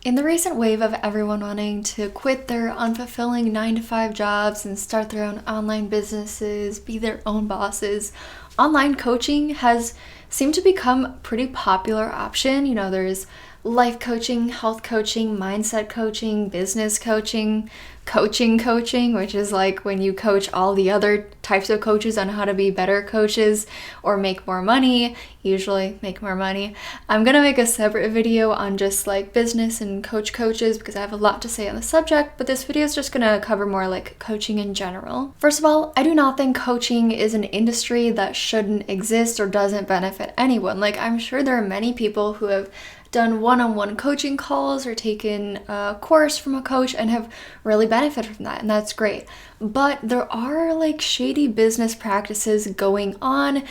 In the recent wave of everyone wanting to quit their unfulfilling 9-to-5 jobs and start their own online businesses, be their own bosses, online coaching has seemed to become a pretty popular option. There's life coaching, health coaching, mindset coaching, business coaching, coaching, which is like when you coach all the other types of coaches on how to be better coaches or make more money, usually make more money. I'm gonna make a separate video on just like business and coaches because I have a lot to say on the subject, but this video is just gonna cover more like coaching in general. First of all, I do not think coaching is an industry that shouldn't exist or doesn't benefit anyone. Like, I'm sure there are many people who have done one-on-one coaching calls or taken a course from a coach and have really benefited from that, and that's great. But there are like shady business practices going on,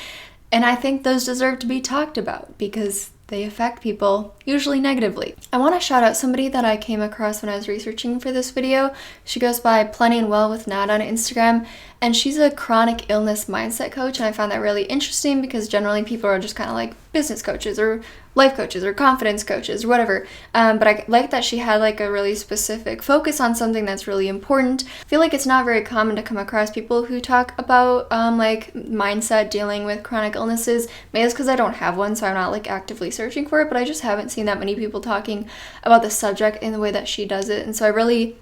and I think those deserve to be talked about because they affect people, usually negatively. I want to shout out somebody that I came across when I was researching for this video. She goes by Plenty and Well with Nat on Instagram, and she's a chronic illness mindset coach, and I found that really interesting because generally people are just kind of like business coaches or life coaches or confidence coaches or whatever. But I like that she had like a really specific focus on something that's really important. I feel like it's not very common to come across people who talk about like mindset dealing with chronic illnesses. Maybe it's because I don't have one, so I'm not like actively searching for it, but I just haven't seen that many people talking about the subject in the way that she does it. And so I really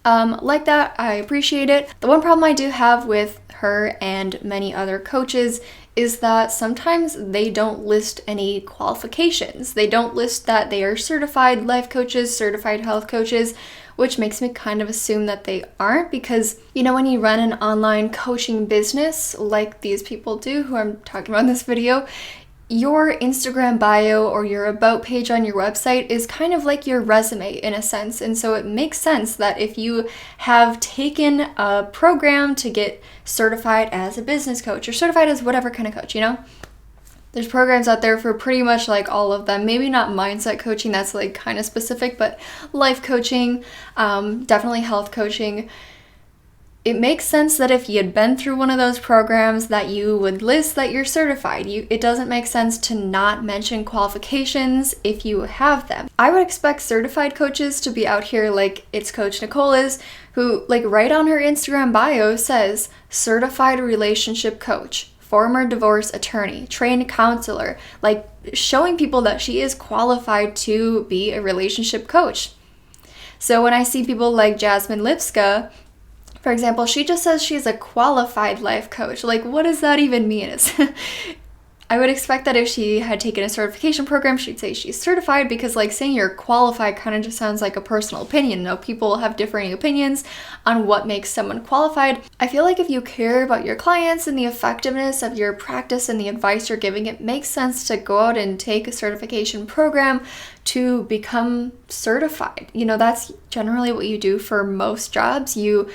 like that. I appreciate it. The one problem I do have with her and many other coaches is that sometimes they don't list any qualifications. They don't list that they are certified life coaches, certified health coaches, which makes me kind of assume that they aren't because, when you run an online coaching business like these people do who I'm talking about in this video, your Instagram bio or your about page on your website is kind of like your resume in a sense. And so it makes sense that if you have taken a program to get certified as a business coach or certified as whatever kind of coach, there's programs out there for pretty much like all of them. Maybe not mindset coaching, that's like kind of specific, but life coaching, definitely health coaching. It makes sense that if you had been through one of those programs that you would list that you're certified. It doesn't make sense to not mention qualifications if you have them. I would expect certified coaches to be out here like it's Coach Nicole is, who like right on her Instagram bio says certified relationship coach, former divorce attorney, trained counselor, like showing people that she is qualified to be a relationship coach. So when I see people like Jasmine Lipska, for example, she just says she's a qualified life coach. Like, what does that even mean? I would expect that if she had taken a certification program, she'd say she's certified because like saying you're qualified kind of just sounds like a personal opinion. People have differing opinions on what makes someone qualified. I feel like if you care about your clients and the effectiveness of your practice and the advice you're giving, it makes sense to go out and take a certification program to become certified. That's generally what you do for most jobs. You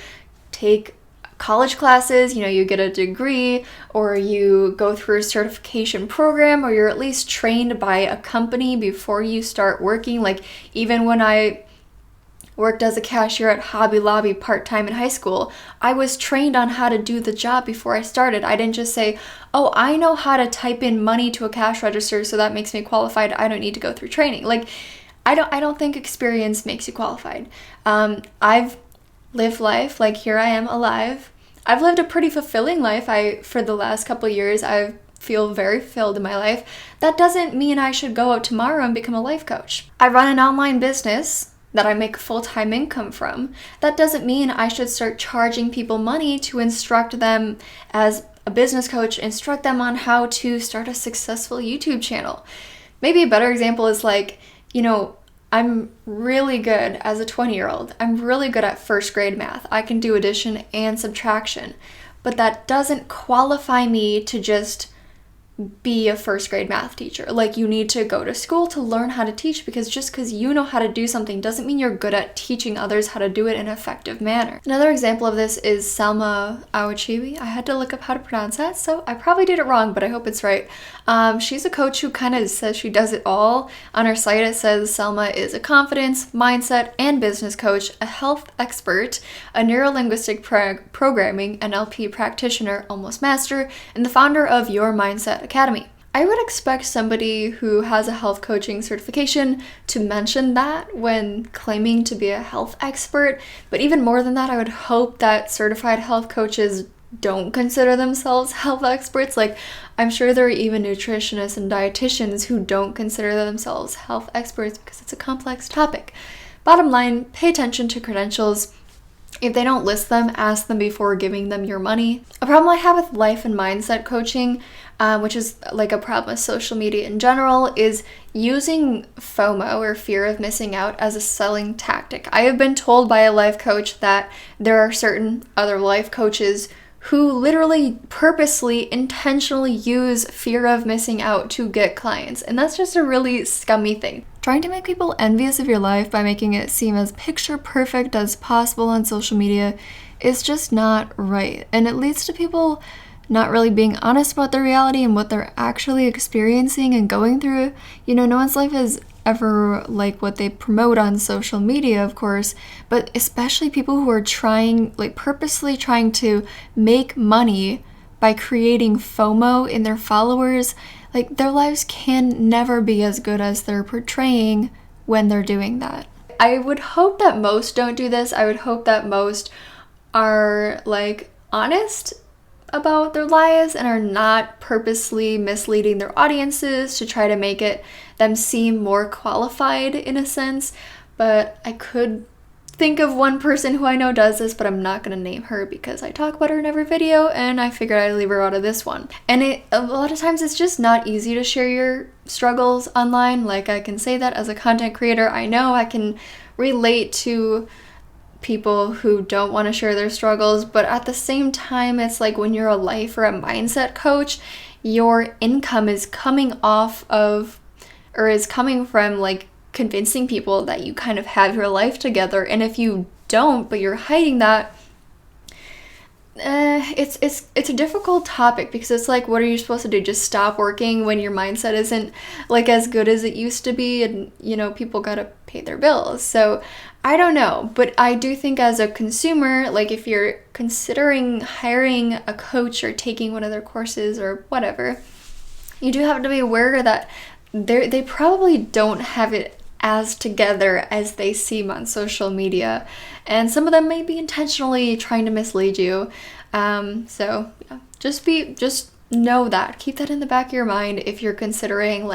take college classes, you get a degree, or you go through a certification program, or you're at least trained by a company before you start working. Like, even when I worked as a cashier at Hobby Lobby part-time in high school, I was trained on how to do the job before I started. I didn't just say, oh, I know how to type in money to a cash register, so that makes me qualified. I don't need to go through training. Like, I don't think experience makes you qualified. I've lived life, like here I am alive. I've lived a pretty fulfilling life. For the last couple of years, I feel very fulfilled in my life. That doesn't mean I should go out tomorrow and become a life coach. I run an online business that I make full-time income from. That doesn't mean I should start charging people money to instruct them as a business coach, instruct them on how to start a successful YouTube channel. Maybe a better example is like, I'm really good as a 20-year-old. I'm really good at first grade math. I can do addition and subtraction, but that doesn't qualify me to just be a first grade math teacher. Like, you need to go to school to learn how to teach, because just because you know how to do something doesn't mean you're good at teaching others how to do it in an effective manner. Another example of this is Selma Awachibi. I had to look up how to pronounce that, so I probably did it wrong, but I hope it's right. She's a coach who kind of says she does it all. On her site, it says Selma is a confidence, mindset, and business coach, a health expert, a neuro-linguistic programming NLP practitioner, almost master, and the founder of Your Mindset Academy. I would expect somebody who has a health coaching certification to mention that when claiming to be a health expert. But even more than that, I would hope that certified health coaches don't consider themselves health experts. Like, I'm sure there are even nutritionists and dietitians who don't consider themselves health experts because it's a complex topic. Bottom line, pay attention to credentials. If they don't list them, ask them before giving them your money. A problem I have with life and mindset coaching, which is like a problem with social media in general, is using FOMO, or fear of missing out, as a selling tactic. I have been told by a life coach that there are certain other life coaches who literally purposely, intentionally use fear of missing out to get clients. And that's just a really scummy thing. Trying to make people envious of your life by making it seem as picture perfect as possible on social media is just not right. And it leads to people not really being honest about their reality and what they're actually experiencing and going through. You know, no one's life is ever like what they promote on social media, of course, but especially people who are purposely trying to make money by creating FOMO in their followers. Like, their lives can never be as good as they're portraying when they're doing that. I would hope that most don't do this. I would hope that most are honest about their lives and are not purposely misleading their audiences to try to make them seem more qualified in a sense. But I could think of one person who I know does this, but I'm not going to name her because I talk about her in every video and I figured I'd leave her out of this one. And a lot of times it's just not easy to share your struggles online. Like, I can say that as a content creator. I know I can relate to people who don't want to share their struggles, but at the same time, it's like when you're a life or a mindset coach, your income is coming from convincing people that you kind of have your life together. And if you don't, but you're hiding that, it's a difficult topic, because it's like, what are you supposed to do? Just stop working when your mindset isn't as good as it used to be, and people gotta pay their bills. So I don't know, but I do think as a consumer, if you're considering hiring a coach or taking one of their courses or whatever, you do have to be aware that they probably don't have it as together as they seem on social media, and some of them may be intentionally trying to mislead you. So yeah, just know that. Keep that in the back of your mind if you're considering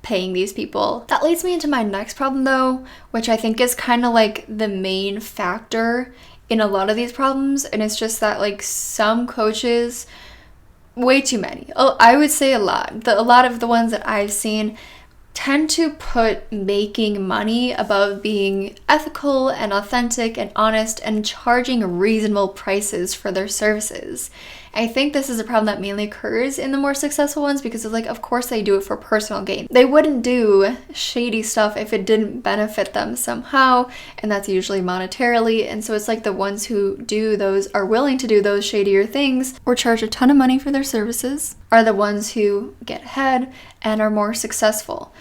paying these people. That leads me into my next problem though, which I think is kind of the main factor in a lot of these problems, and it's just that some coaches, way too many, I would say a lot of the ones that I've seen tend to put making money above being ethical and authentic and honest and charging reasonable prices for their services. I think this is a problem that mainly occurs in the more successful ones, because it's of course they do it for personal gain. They wouldn't do shady stuff if it didn't benefit them somehow, and that's usually monetarily. And so it's the ones who are willing to do those shadier things or charge a ton of money for their services are the ones who get ahead and are more successful.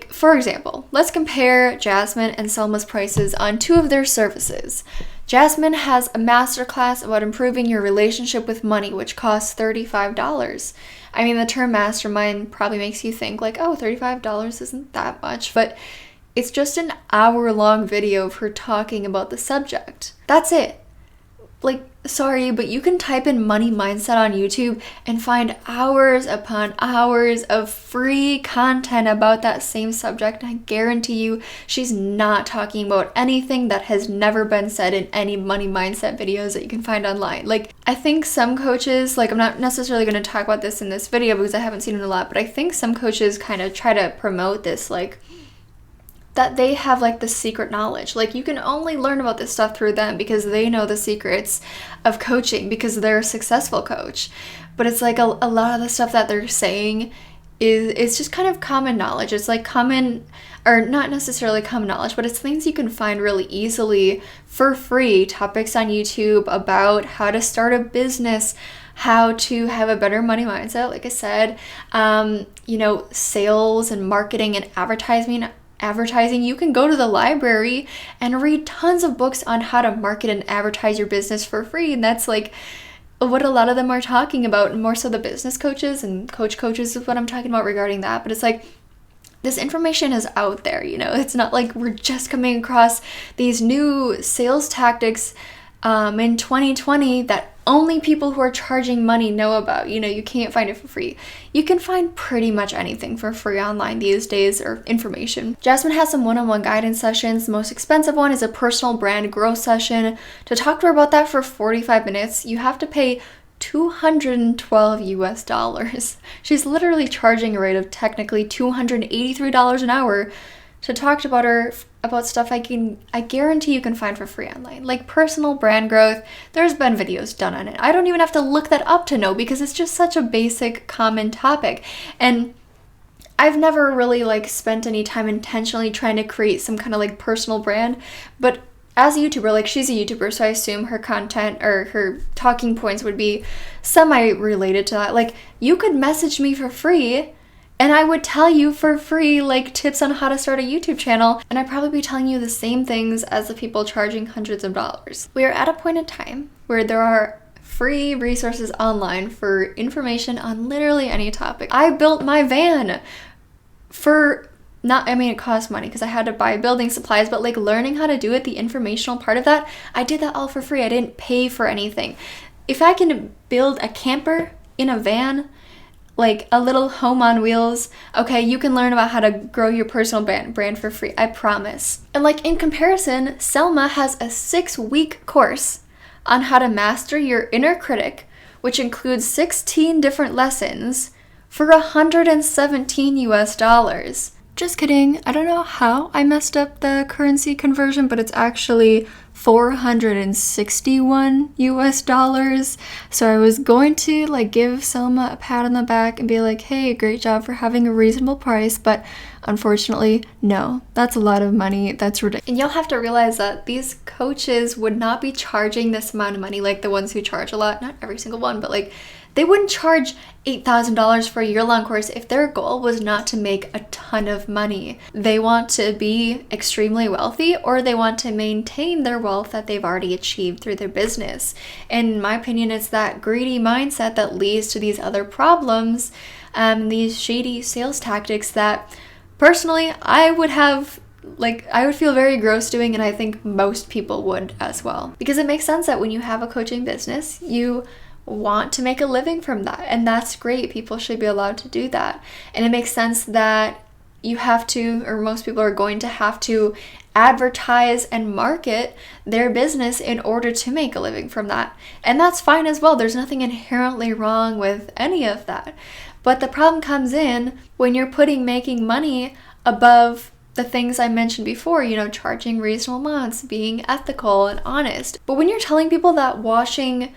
For example, let's compare Jasmine and Selma's prices on two of their services. Jasmine has a masterclass about improving your relationship with money, which costs $35. I mean, the term mastermind probably makes you think oh, $35 isn't that much, but it's just an hour-long video of her talking about the subject. That's it. Sorry, but you can type in money mindset on YouTube and find hours upon hours of free content about that same subject. I guarantee you she's not talking about anything that has never been said in any money mindset videos that you can find online. I think some coaches, I'm not necessarily going to talk about this in this video because I haven't seen it a lot, but I think some coaches kind of try to promote this that they have the secret knowledge. You can only learn about this stuff through them because they know the secrets of coaching because they're a successful coach. But it's a lot of the stuff that they're saying is just kind of common knowledge. It's common, or not necessarily common knowledge, but it's things you can find really easily for free. Topics on YouTube about how to start a business, how to have a better money mindset, like I said, sales and marketing and advertising. You can go to the library and read tons of books on how to market and advertise your business for free, and that's what a lot of them are talking about, more so the business coaches and coaches is what I'm talking about regarding that. But it's like, this information is out there, it's not like we're just coming across these new sales tactics in 2020 that only people who are charging money know about. You can't find it for free. You can find pretty much anything for free online these days, or information. Jasmine has some one-on-one guidance sessions. The most expensive one is a personal brand growth session. To talk to her about that for 45 minutes, you have to pay $212 US. She's literally charging a rate of technically $283 an hour to talk about her about stuff I guarantee you can find for free online, like personal brand growth. There's been videos done on it. I don't even have to look that up to know, because it's just such a basic, common topic. And I've never really spent any time intentionally trying to create some kind of personal brand, but as a YouTuber, she's a YouTuber, so I assume her content or her talking points would be semi-related to that. You could message me for free, and I would tell you for free, tips on how to start a YouTube channel, and I'd probably be telling you the same things as the people charging hundreds of dollars. We are at a point in time where there are free resources online for information on literally any topic. I built my van for it cost money because I had to buy building supplies, but learning how to do it, the informational part of that, I did that all for free. I didn't pay for anything. If I can build a camper in a van, a little home on wheels, okay, you can learn about how to grow your personal brand for free, I promise. And in comparison, Selma has a 6-week course on how to master your inner critic, which includes 16 different lessons for $117 US. Just kidding. I don't know how I messed up the currency conversion, but it's actually $461 US. So I was going to give Selma a pat on the back and be like, hey, great job for having a reasonable price, but unfortunately, no, that's a lot of money. That's ridiculous. And you'll have to realize that these coaches would not be charging this amount of money, the ones who charge a lot, not every single one, but they wouldn't charge $8,000 for a year-long course if their goal was not to make a ton of money. They want to be extremely wealthy, or they want to maintain their wealth that they've already achieved through their business. And in my opinion, it's that greedy mindset that leads to these other problems, these shady sales tactics that personally I would feel very gross doing, and I think most people would as well. Because it makes sense that when you have a coaching business, you want to make a living from that, and that's great. People should be allowed to do that. And it makes sense that you have to, or most people are going to have to, advertise and market their business in order to make a living from that. And that's fine as well. There's nothing inherently wrong with any of that. But the problem comes in when you're putting making money above the things I mentioned before, charging reasonable amounts, being ethical and honest. But when you're telling people that watching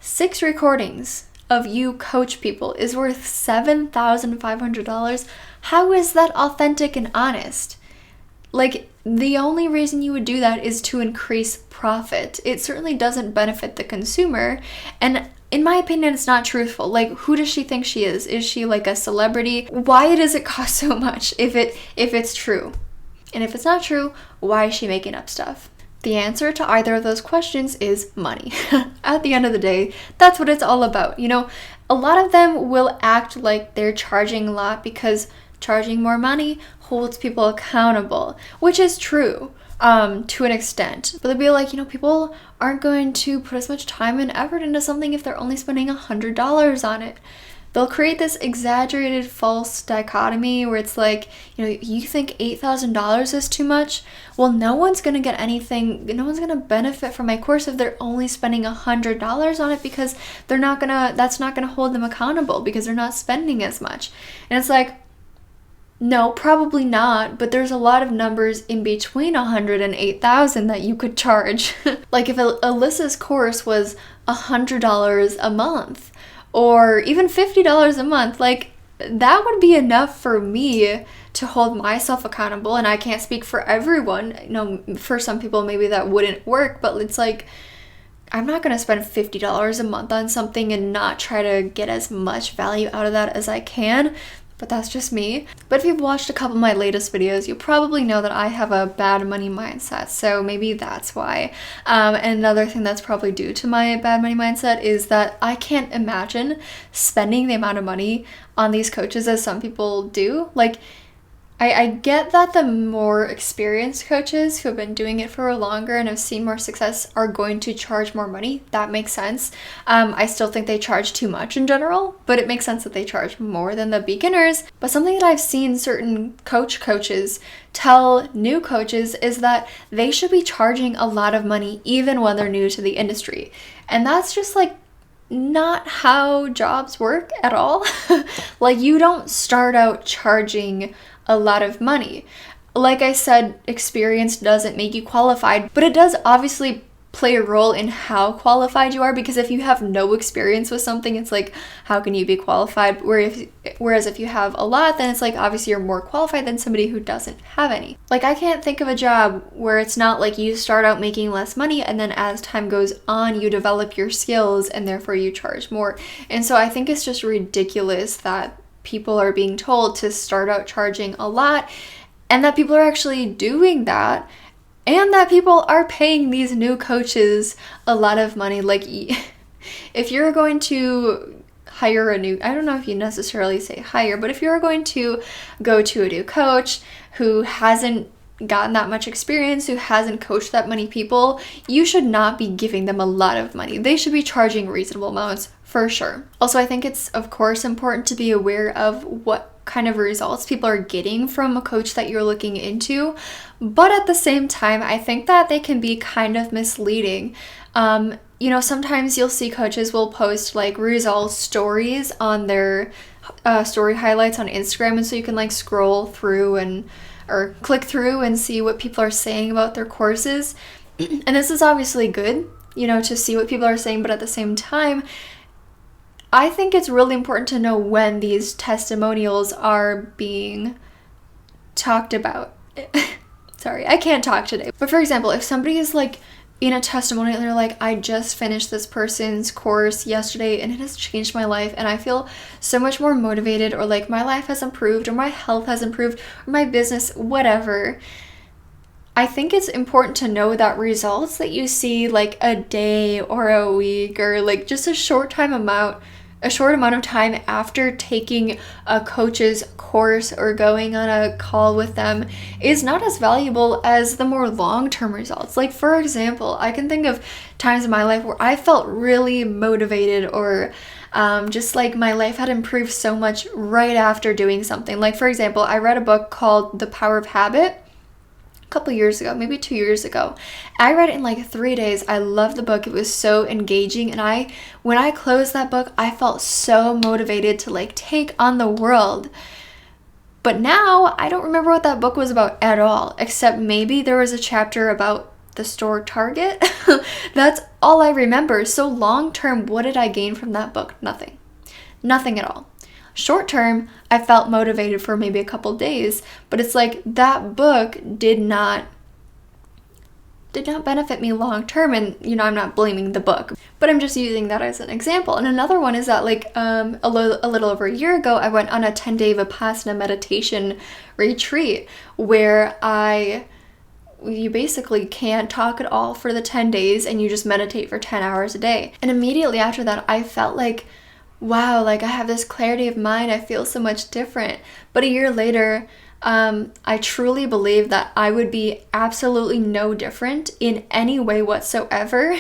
6 recordings of you coach people is worth $7,500, how is that authentic and honest? The only reason you would do that is to increase profit. It certainly doesn't benefit the consumer, and in my opinion, it's not truthful. Who does she think she is? Is she a celebrity? Why does it cost so much if it's true? And if it's not true, why is she making up stuff? The answer to either of those questions is money. At the end of the day, that's what it's all about. A lot of them will act like they're charging a lot because charging more money holds people accountable, which is true to an extent. But they'll be like, people aren't going to put as much time and effort into something if they're only spending $100 on it. They'll create this exaggerated false dichotomy where it's you think $8,000 is too much? Well, no one's going to get anything, no one's going to benefit from my course if they're only spending $100 on it, because that's not going to hold them accountable because they're not spending as much. And it's no, probably not, but there's a lot of numbers in between 100 and 8,000 that you could charge. If Alyssa's course was $100 a month, or even $50 a month, that would be enough for me to hold myself accountable. And I can't speak for everyone. For some people, maybe that wouldn't work, but it's I'm not going to spend $50 a month on something and not try to get as much value out of that as I can. but that's just me. But if you've watched a couple of my latest videos, you probably know that I have a bad money mindset, so maybe that's why. And another thing that's probably due to my bad money mindset is that I can't imagine spending the amount of money on these coaches as some people do. Like, I get that the more experienced coaches who have been doing it for longer and have seen more success are going to charge more money. That makes sense. I still think they charge too much in general, but it makes sense that they charge more than the beginners. But something that I've seen certain coaches tell new coaches is that they should be charging a lot of money even when they're new to the industry. And that's just like not how jobs work at all. Like, you don't start out charging a lot of money. Like I said, experience doesn't make you qualified, but it does obviously play a role in how qualified you are, because if you have no experience with something, it's like, how can you be qualified? Whereas if you have a lot, then it's like, obviously you're more qualified than somebody who doesn't have any. Like, I can't think of a job where it's not like you start out making less money and then as time goes on, you develop your skills and therefore you charge more. And so I think it's just ridiculous that people are being told to start out charging a lot, and that people are actually doing that, and that people are paying these new coaches a lot of money. Like, if you're going to hire a new, I don't know if you necessarily say hire, but if you're going to go to a new coach who hasn't gotten that much experience, who hasn't coached that many people, you should not be giving them a lot of money. They should be charging reasonable amounts for sure. Also, I think it's of course important to be aware of what kind of results people are getting from a coach that you're looking into, but at the same time, I think that they can be kind of misleading. Sometimes you'll see coaches will post like results stories on their story highlights on Instagram, and so you can like scroll through or click through and see what people are saying about their courses. And this is obviously good, to see what people are saying, but at the same time, I think it's really important to know when these testimonials are being talked about. Sorry, I can't talk today. But for example, if somebody is like in a testimonial, they're like, I just finished this person's course yesterday and it has changed my life and I feel so much more motivated, or like my life has improved, or my health has improved, or my business, whatever. I think it's important to know that results that you see like a day or a week or like just a short amount of time after taking a coach's course or going on a call with them is not as valuable as the more long-term results. Like, for example, I can think of times in my life where I felt really motivated, or just like my life had improved so much right after doing something. Like, for example, I read a book called The Power of Habit couple years ago, maybe 2 years ago. I read it in like 3 days. I loved the book. It was so engaging, and when I closed that book, I felt so motivated to like take on the world. But now I don't remember what that book was about at all, except maybe there was a chapter about the store Target. That's all I remember. So long term, what did I gain from that book? Nothing at all. Short term, I felt motivated for maybe a couple days, but it's like that book did not benefit me long term, and I'm not blaming the book, but I'm just using that as an example. And another one is that like a little over a year ago, I went on a 10-day Vipassana meditation retreat where you basically can't talk at all for the 10 days and you just meditate for 10 hours a day. And immediately after that, I felt like, wow, like I have this clarity of mind, I feel so much different. But a year later, I truly believe that I would be absolutely no different in any way whatsoever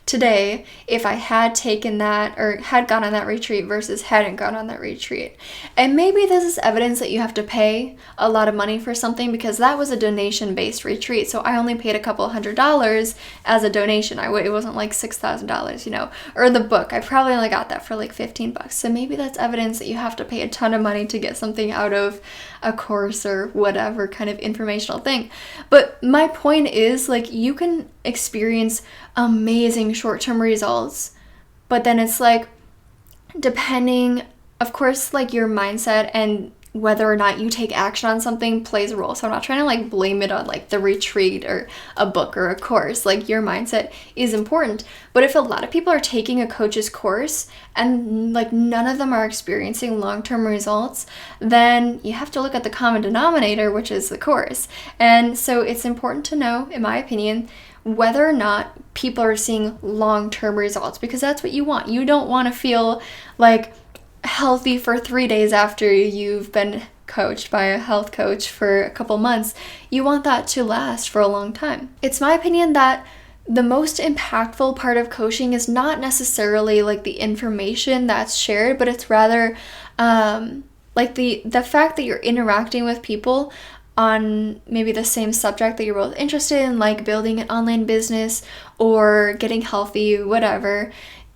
today if I had taken that or had gone on that retreat versus hadn't gone on that retreat. And maybe this is evidence that you have to pay a lot of money for something, because that was a donation-based retreat. So I only paid a couple $100s as a donation. It wasn't like $6,000, or the book. I probably only got that for like $15. So maybe that's evidence that you have to pay a ton of money to get something out of a course or whatever kind of informational thing. But my point is, like, you can experience amazing short-term results, but then it's like, depending, of course, like your mindset and whether or not you take action on something plays a role. So I'm not trying to like blame it on like the retreat or a book or a course. Like your mindset is important. But if a lot of people are taking a coach's course and like none of them are experiencing long-term results, then you have to look at the common denominator, which is the course. And so it's important to know, in my opinion, whether or not people are seeing long-term results, because that's what you want. You don't want to feel like healthy for 3 days after you've been coached by a health coach for a couple months. You want that to last for a long time. It's my opinion that the most impactful part of coaching is not necessarily like the information that's shared, but it's rather like the fact that you're interacting with people on maybe the same subject that you're both interested in, like building an online business or getting healthy, whatever.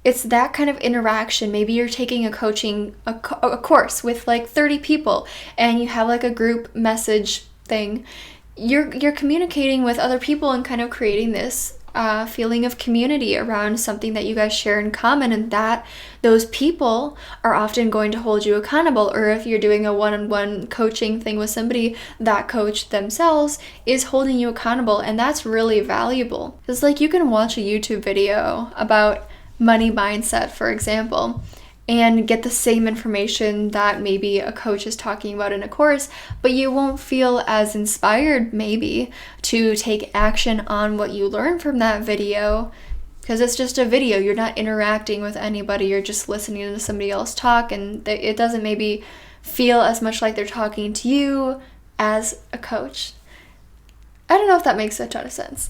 It's that kind of interaction. Maybe you're taking a course with like 30 people and you have like a group message thing. You're communicating with other people and kind of creating this feeling of community around something that you guys share in common, and that those people are often going to hold you accountable. Or if you're doing a one-on-one coaching thing with somebody, that coach themselves is holding you accountable, and that's really valuable. It's like you can watch a YouTube video about money mindset, for example, and get the same information that maybe a coach is talking about in a course, but you won't feel as inspired maybe to take action on what you learn from that video, because it's just a video. You're not interacting with anybody, you're just listening to somebody else talk, and it doesn't maybe feel as much like they're talking to you as a coach. I don't know if that makes a ton of sense.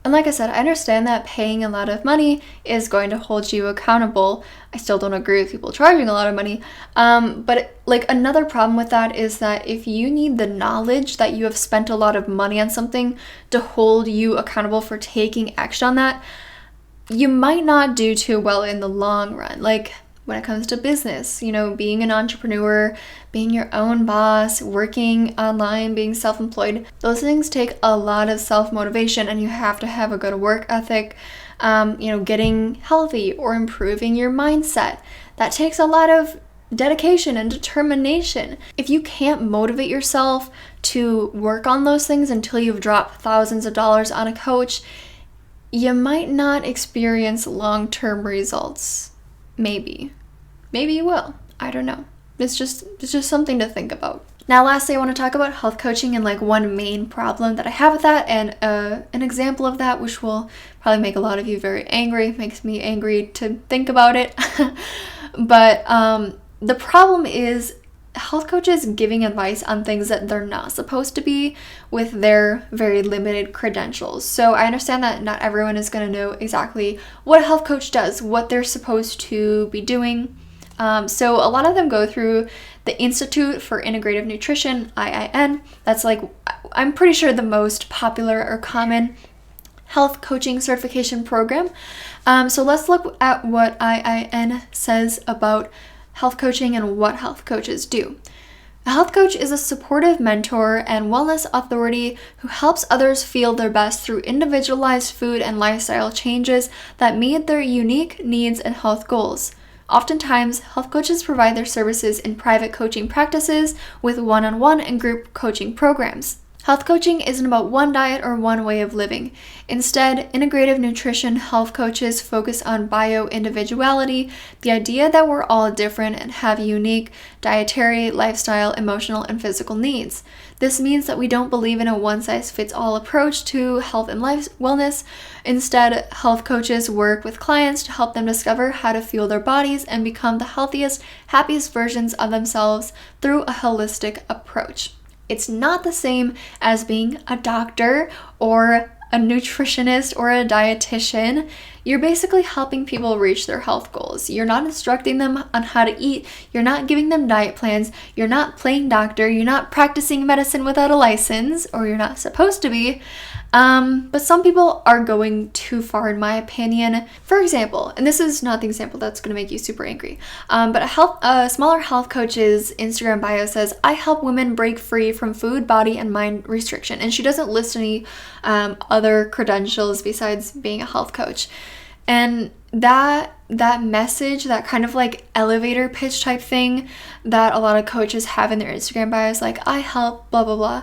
And like I said, I understand that paying a lot of money is going to hold you accountable. I still don't agree with people charging a lot of money. But like another problem with that is that if you need the knowledge that you have spent a lot of money on something to hold you accountable for taking action on that, you might not do too well in the long run. Like when it comes to business, being an entrepreneur, being your own boss, working online, being self-employed, those things take a lot of self-motivation, and you have to have a good work ethic. Getting healthy or improving your mindset, that takes a lot of dedication and determination. If you can't motivate yourself to work on those things until you've dropped thousands of dollars on a coach, you might not experience long-term results. Maybe you will. I don't know. It's just something to think about. Now, lastly, I want to talk about health coaching and like one main problem that I have with that, and an example of that, which will probably make a lot of you very angry. Makes me angry to think about it. But the problem is health coaches giving advice on things that they're not supposed to be with their very limited credentials. So I understand that not everyone is going to know exactly what a health coach does, what they're supposed to be doing. So a lot of them go through the Institute for Integrative Nutrition, IIN. That's like, I'm pretty sure the most popular or common health coaching certification program. So let's look at what IIN says about health coaching and what health coaches do. A health coach is a supportive mentor and wellness authority who helps others feel their best through individualized food and lifestyle changes that meet their unique needs and health goals. Oftentimes, health coaches provide their services in private coaching practices with one-on-one and group coaching programs. Health coaching isn't about one diet or one way of living. Instead, integrative nutrition health coaches focus on bio-individuality, the idea that we're all different and have unique dietary, lifestyle, emotional, and physical needs. This means that we don't believe in a one-size-fits-all approach to health and wellness. Instead, health coaches work with clients to help them discover how to fuel their bodies and become the healthiest, happiest versions of themselves through a holistic approach. It's not the same as being a doctor or a nutritionist or a dietitian. You're basically helping people reach their health goals. You're not instructing them on how to eat. You're not giving them diet plans. You're not playing doctor. You're not practicing medicine without a license, or you're not supposed to be. But some people are going too far, in my opinion. For example, and this is not the example that's going to make you super angry, but a smaller health coach's Instagram bio says, "I help women break free from food, body, and mind restriction." And she doesn't list any other credentials besides being a health coach. And that message, that kind of like elevator pitch type thing that a lot of coaches have in their Instagram bios, like I help blah blah blah,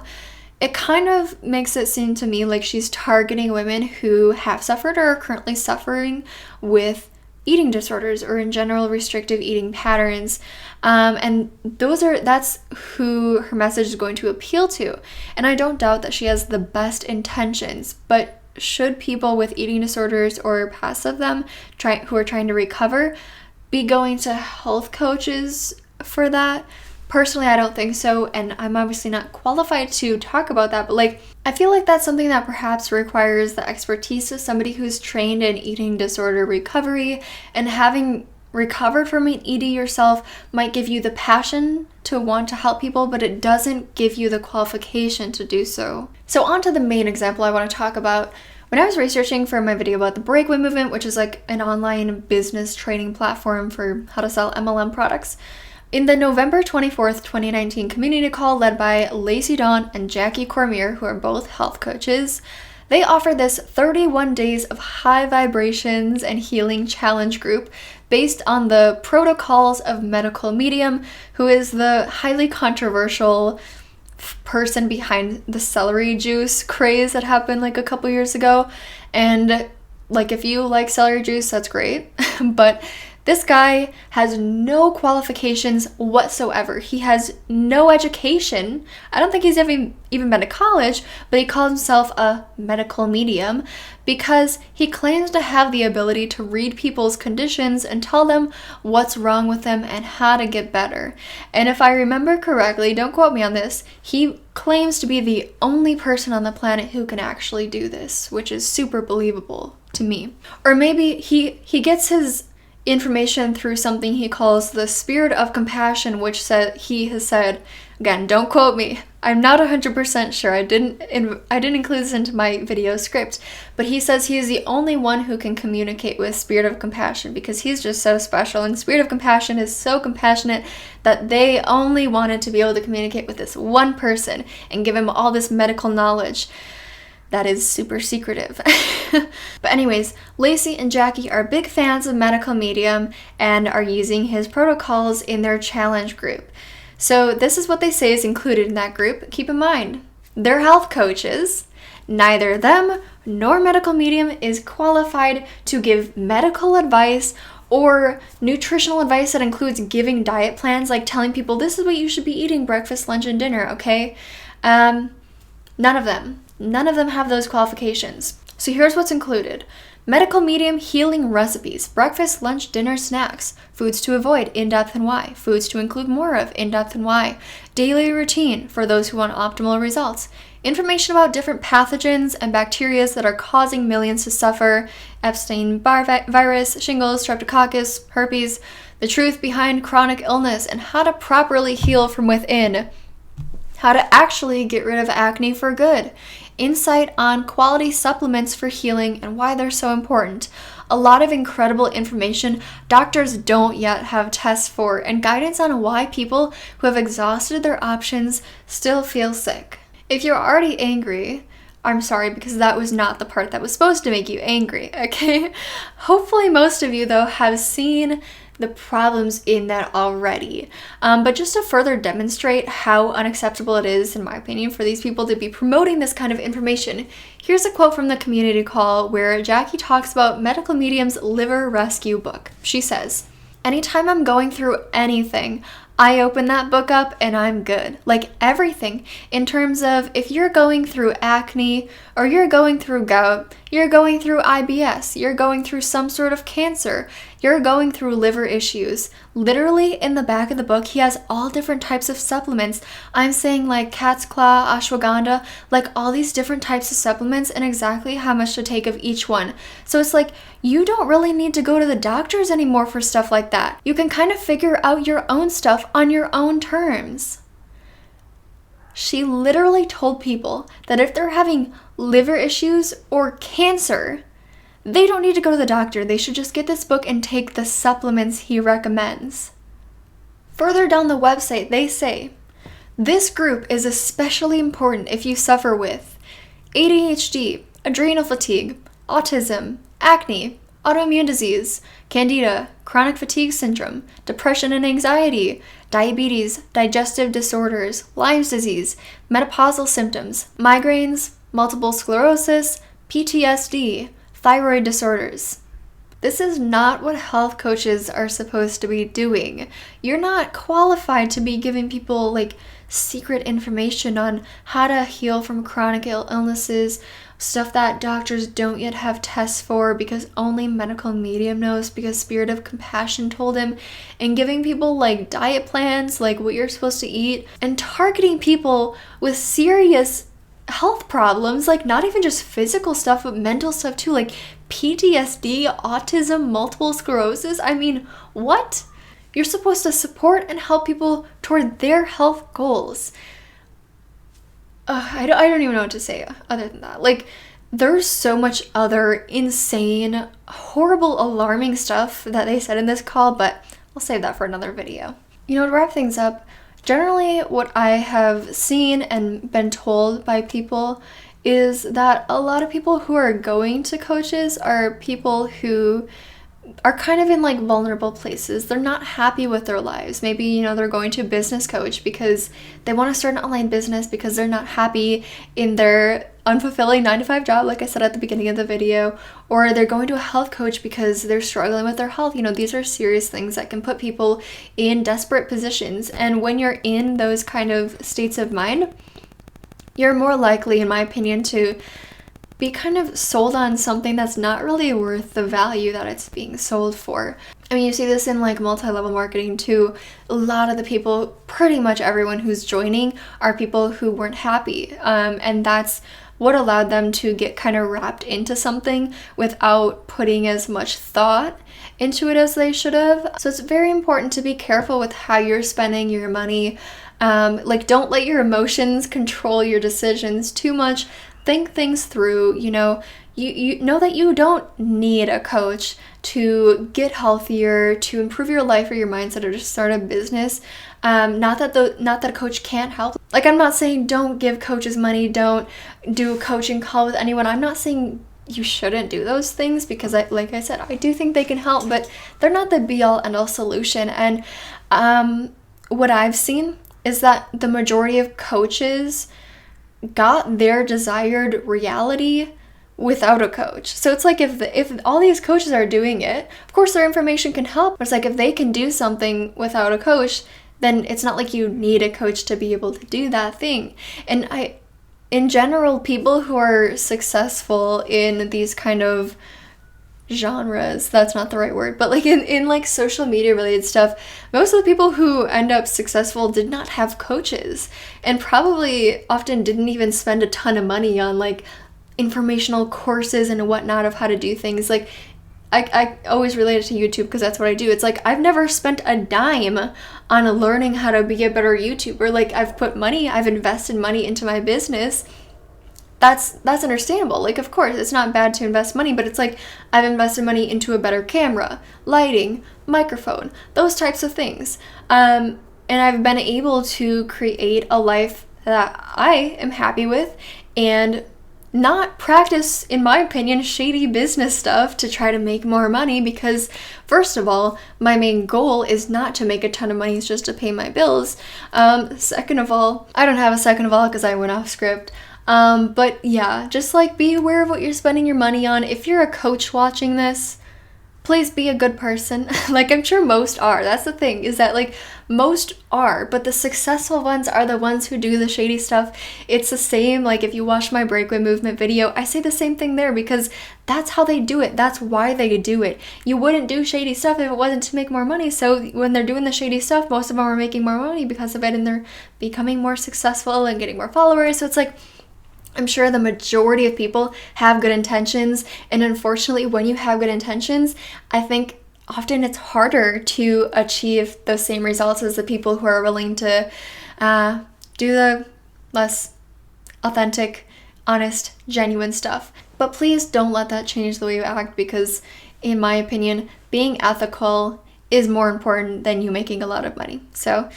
it kind of makes it seem to me like she's targeting women who have suffered or are currently suffering with eating disorders or in general restrictive eating patterns, and that's who her message is going to appeal to. And I don't doubt that she has the best intentions, but should people with eating disorders or past of them who are trying to recover be going to health coaches for that? Personally, I don't think so, and I'm obviously not qualified to talk about that, but like, I feel like that's something that perhaps requires the expertise of somebody who's trained in eating disorder recovery, and having recovered from an ED yourself might give you the passion to want to help people, but it doesn't give you the qualification to do so. So on to the main example I want to talk about. When I was researching for my video about the Breakaway Movement, which is like an online business training platform for how to sell MLM products, in the November 24th, 2019 community call led by Lacey Dawn and Jackie Cormier, who are both health coaches, they offered this 31 days of high vibrations and healing challenge group based on the protocols of Medical Medium, who is the highly controversial person behind the celery juice craze that happened like a couple years ago. And like, if you like celery juice, that's great. But this guy has no qualifications whatsoever. He has no education. I don't think he's even been to college, but he calls himself a medical medium because he claims to have the ability to read people's conditions and tell them what's wrong with them and how to get better. And if I remember correctly, don't quote me on this, he claims to be the only person on the planet who can actually do this, which is super believable to me. Or maybe he gets his information through something he calls the spirit of compassion, which he has said, again, don't quote me, I'm not 100% sure, I didn't include this into my video script, but he says he is the only one who can communicate with spirit of compassion because he's just so special, and spirit of compassion is so compassionate that they only wanted to be able to communicate with this one person and give him all this medical knowledge that is super secretive. But anyways, Lacey and Jackie are big fans of Medical Medium and are using his protocols in their challenge group. So this is what they say is included in that group. Keep in mind, they're health coaches. Neither them nor Medical Medium is qualified to give medical advice or nutritional advice that includes giving diet plans, like telling people this is what you should be eating breakfast, lunch, and dinner, okay? None of them have those qualifications. So here's what's included. Medical Medium healing recipes, breakfast, lunch, dinner, snacks, foods to avoid, in-depth and why, foods to include more of, in-depth and why, daily routine for those who want optimal results, information about different pathogens and bacteria that are causing millions to suffer, Epstein-Barr virus, shingles, streptococcus, herpes, the truth behind chronic illness, and how to properly heal from within, how to actually get rid of acne for good, insight on quality supplements for healing and why they're so important, a lot of incredible information doctors don't yet have tests for, and guidance on why people who have exhausted their options still feel sick. If you're already angry, I'm sorry, because that was not the part that was supposed to make you angry, okay? Hopefully most of you, though, have seen the problems in that already. But just to further demonstrate how unacceptable it is, in my opinion, for these people to be promoting this kind of information, here's a quote from the community call where Jackie talks about Medical Medium's liver rescue book. She says, "Anytime I'm going through anything, I open that book up and I'm good. Like everything, in terms of if you're going through acne or you're going through gout, you're going through IBS, you're going through some sort of cancer, you're going through liver issues. Literally in the back of the book, he has all different types of supplements. I'm saying like cat's claw, ashwagandha, like all these different types of supplements and exactly how much to take of each one. So it's like, you don't really need to go to the doctors anymore for stuff like that. You can kind of figure out your own stuff on your own terms." She literally told people that if they're having liver issues or cancer, they don't need to go to the doctor. They should just get this book and take the supplements he recommends. Further down the website, they say, "This group is especially important if you suffer with ADHD, adrenal fatigue, autism, acne, autoimmune disease, candida, chronic fatigue syndrome, depression and anxiety, diabetes, digestive disorders, Lyme's disease, menopausal symptoms, migraines, multiple sclerosis, PTSD, thyroid disorders. This is not what health coaches are supposed to be doing. You're not qualified to be giving people like secret information on how to heal from chronic illnesses, stuff that doctors don't yet have tests for because only medical medium knows because Spirit of Compassion told him, and giving people like diet plans, like what you're supposed to eat, and targeting people with serious health problems, like not even just physical stuff, but mental stuff too, like PTSD, autism, multiple sclerosis. I mean, what? You're supposed to support and help people toward their health goals. I don't even know what to say other than that. Like, there's so much other insane, horrible, alarming stuff that they said in this call, but I'll save that for another video. You know, to wrap things up, generally what I have seen and been told by people is that a lot of people who are going to coaches are people who are kind of in like vulnerable places. They're not happy with their lives. Maybe, you know, they're going to a business coach because they want to start an online business because they're not happy in their unfulfilling 9-to-5 job, like I said at the beginning of the video, or they're going to a health coach because they're struggling with their health. You know, these are serious things that can put people in desperate positions. And when you're in those kind of states of mind, you're more likely, in my opinion, to be kind of sold on something that's not really worth the value that it's being sold for. I mean, you see this in like multi-level marketing too. A lot of the people, pretty much everyone who's joining, are people who weren't happy. And that's what allowed them to get kind of wrapped into something without putting as much thought into it as they should have. So it's very important to be careful with how you're spending your money. Like, don't let your emotions control your decisions too much. Think things through. You know, you know that you don't need a coach to get healthier, to improve your life or your mindset, or to start a business. Not that a coach can't help. Like, I'm not saying don't give coaches money, don't do a coaching call with anyone. I'm not saying you shouldn't do those things because like I said, I do think they can help, but they're not the be-all end-all solution. And what I've seen is that the majority of coaches got their desired reality without a coach. So it's like if all these coaches are doing it, of course their information can help, but it's like if they can do something without a coach, then it's not like you need a coach to be able to do that thing. And in general, people who are successful in these kind of genres, that's not the right word, but like in like social media related stuff, most of the people who end up successful did not have coaches, and probably often didn't even spend a ton of money on like informational courses and whatnot of how to do things. Like I always relate it to YouTube because that's what I do. It's like I've never spent a dime on learning how to be a better YouTuber. Like, I've invested money into my business. That's understandable. Like, of course, it's not bad to invest money, but it's like I've invested money into a better camera, lighting, microphone, those types of things. And I've been able to create a life that I am happy with and not practice, in my opinion, shady business stuff to try to make more money, because first of all, my main goal is not to make a ton of money, it's just to pay my bills. Second of all, I don't have a second of all because I went off script. But yeah, just like be aware of what you're spending your money on. If you're a coach watching this, please be a good person. Like, I'm sure most are. That's the thing, is that like most are, but the successful ones are the ones who do the shady stuff. It's the same, like if you watch my breakaway movement video, I say the same thing there because that's how they do it. That's why they do it. You wouldn't do shady stuff if it wasn't to make more money. So when they're doing the shady stuff, most of them are making more money because of it, and they're becoming more successful and getting more followers. So it's like, I'm sure the majority of people have good intentions, and unfortunately, when you have good intentions, I think often it's harder to achieve those same results as the people who are willing to do the less authentic, honest, genuine stuff. But please don't let that change the way you act, because in my opinion, being ethical is more important than you making a lot of money. So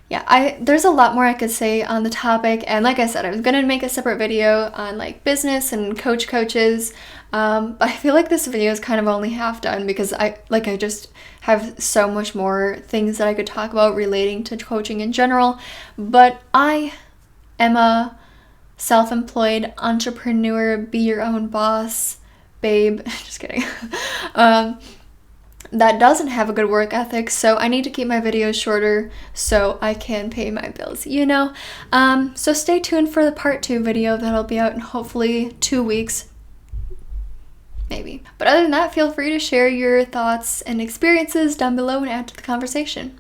yeah, there's a lot more I could say on the topic, and like I said, I was gonna make a separate video on like business and coaches, But I feel like this video is kind of only half done because I just have so much more things that I could talk about relating to coaching in general. But I am a self-employed entrepreneur, be your own boss, babe. Just kidding. That doesn't have a good work ethic, so I need to keep my videos shorter so I can pay my bills, you know? So stay tuned for the part 2 video that'll be out in hopefully 2 weeks. Maybe. But other than that, feel free to share your thoughts and experiences down below and add to the conversation.